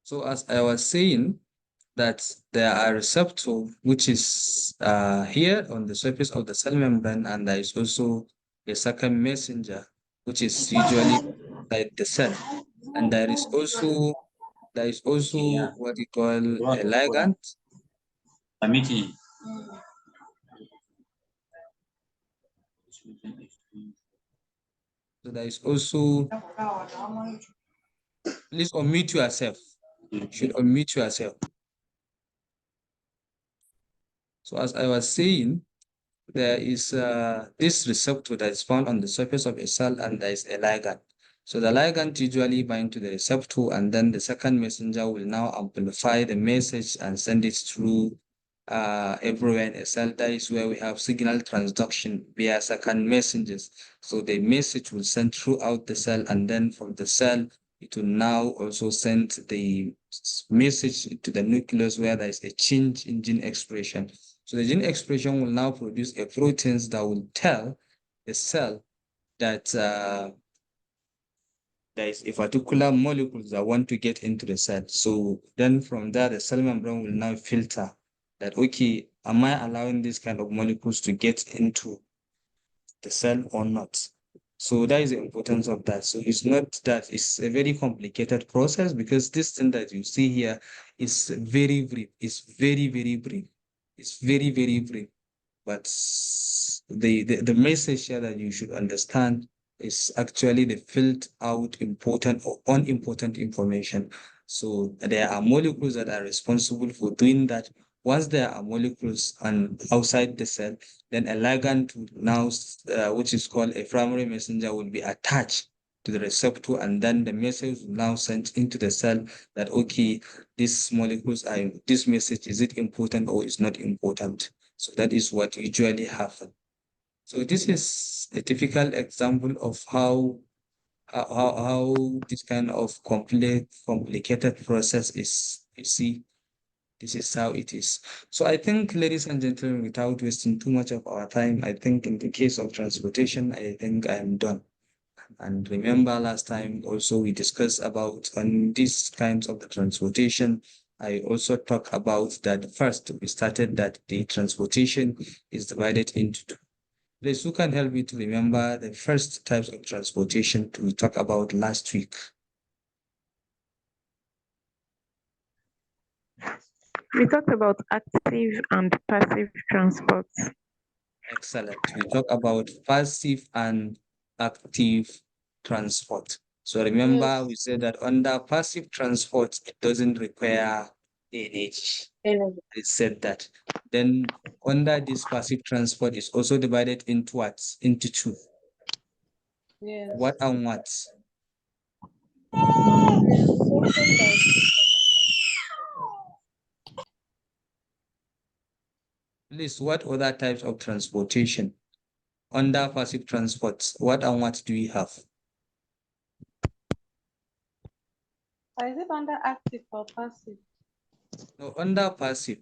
So as I was saying, that there are receptor which is here on the surface of the cell membrane, and there is also a second messenger which is usually inside the cell, and there is also what you call a ligand. So there is also, please unmute yourself. You should unmute yourself. So as I was saying, there is this receptor that is found on the surface of a cell, and there is a ligand. So the ligand usually bind to the receptor, and then the second messenger will now amplify the message and send it through everywhere in a cell. That is where we have signal transduction via second messengers. So the message will send throughout the cell, and then from the cell, it will now also send the message to the nucleus where there is a change in gene expression. So the gene expression will now produce a proteins that will tell the cell that there is a particular molecule that want to get into the cell. So then from there, the cell membrane will now filter that, okay, am I allowing these kind of molecules to get into the cell or not? So that is the importance of that. So it's not that it's a very complicated process, because this thing that you see here is very brief. It's very, very brief. It's very, very brief. But the message here that you should understand is actually the filled out important or unimportant information. So there are molecules that are responsible for doing that. Once there are molecules and outside the cell, then a ligand will now, which is called a primary messenger, will be attached to the receptor, and then the message will now sent into the cell that, okay, these molecules are, this message, is it important or is not important? So that is what usually happens. So this is a typical example of how this kind of complicated process is. You see, this is how it is. So I think, ladies and gentlemen, without wasting too much of our time, I think in the case of transportation, I think I am done. And remember, last time also we discussed about on these kinds of the transportation. I also talked about that first we started that the transportation is divided into two. Please, who can help me to remember the first types of transportation we talked about last week? We talked about active and passive transport. Excellent. We talk about passive and active transport. So remember, we said that under passive transport, it doesn't require energy. I said that. Then under this passive transport is also divided into what? Into two. Yes. What and what? Please, what other types of transportation? Under passive transport, what and what do we have? Is it under active or passive? No, under passive,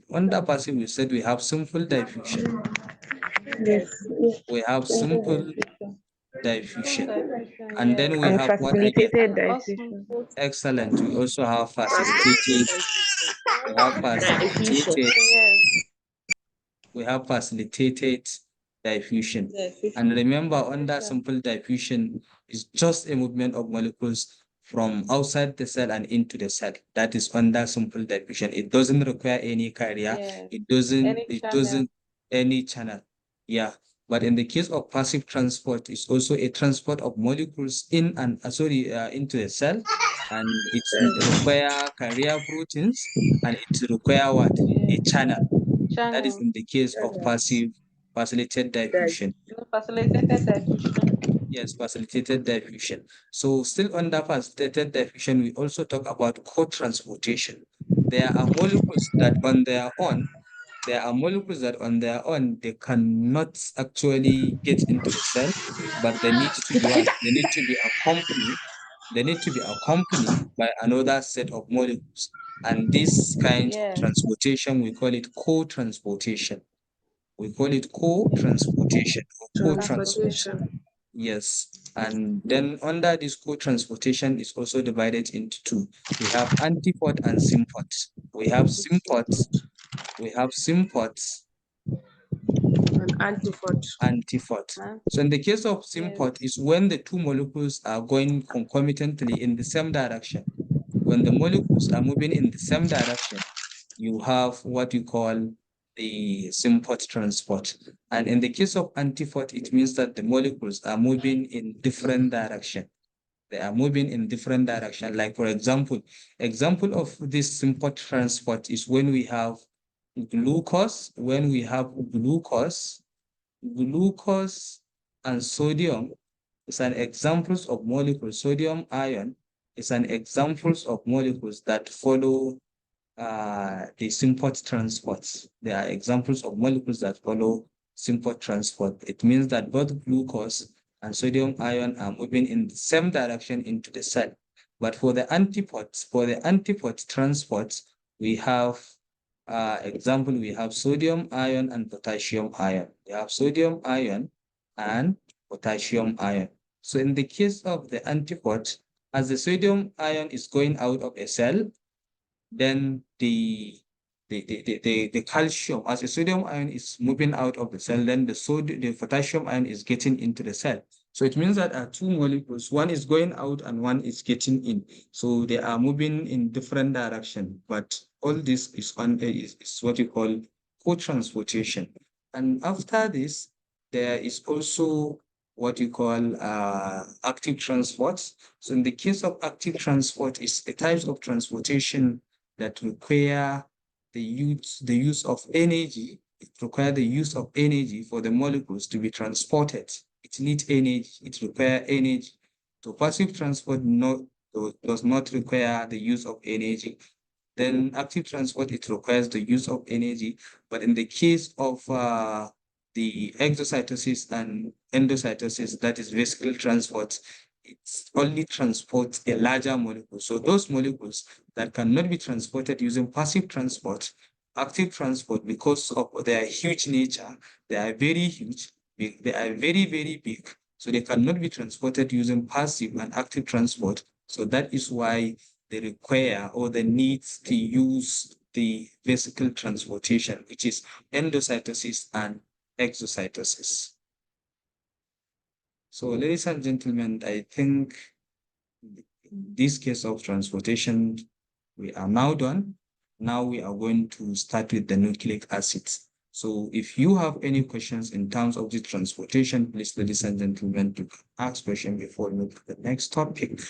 we said we have simple diffusion. Yes. We have simple diffusion. And then we And have what again? facilitated diffusion. Excellent. We also have facilitated. We have facilitated. Yes. We have facilitated diffusion. And remember, under simple diffusion is just a movement of molecules from outside the cell and into the cell. That is under simple diffusion. It doesn't require any carrier. Yes. It doesn't. Any It channel. doesn't any channel. Yeah. But in the case of passive transport, it's also a transport of molecules in and into the cell, and it require carrier proteins, and it require what? A channel. That is Channel. in the case of passive facilitated diffusion. Facilitated diffusion. Yes, facilitated diffusion. So still under facilitated diffusion, we also talk about co-transportation. There are molecules that on their own, they cannot actually get into the cell, but they need to be what? They need to be accompanied. They need to be accompanied by another set of molecules. And this kind of transportation, we call it co-transportation. We call it co-transportation or co-transport. Yes, and then under this co-transportation is also divided into two. We have antipod and sympod. We have sympod, And antipod. antipod. So in the case of sympod is when the two molecules are going concomitantly in the same direction. When the molecules are moving in the same direction, you have what you call the sympod transport. And in the case of antipod, it means that the molecules are moving in different direction. They are moving in different direction. Like for example of this sympod transport is when we have glucose, glucose and sodium is an examples of molecules. Sodium ion is an examples of molecules that follow the sympod transports. They are examples of molecules that follow sympod transport. It means that both glucose and sodium ion are moving in the same direction into the cell. But for the antipod transports, we have example, we have sodium ion and potassium ion. We have sodium ion and potassium ion. So in the case of the antipod, as the sodium ion is going out of a cell, then the calcium, as the sodium ion is moving out of the cell, then the potassium ion is getting into the cell. So it means that two molecules, one is going out and one is getting in. So they are moving in different direction, but all this is what you call co-transportation. And after this, there is also what you call active transport. So in the case of active transport, it's the types of transportation that require the use of energy. It requires the use of energy for the molecules to be transported. It needs energy. It requires energy. So passive transport does not require the use of energy. Then active transport, it requires the use of energy. But in the case of the exocytosis and endocytosis, that is vesicle transport, it only transports a larger molecule. So those molecules that cannot be transported using passive transport, active transport, because of their huge nature, they are very huge, they are very, very big. So they cannot be transported using passive and active transport. So that is why they require or they need to use the vesicle transportation, which is endocytosis and exocytosis. So ladies and gentlemen, I think in this case of transportation, we are now done. Now we are going to start with the nucleic acids. So if you have any questions in terms of the transportation, please, ladies and gentlemen, you can ask questions before we move to the next topic.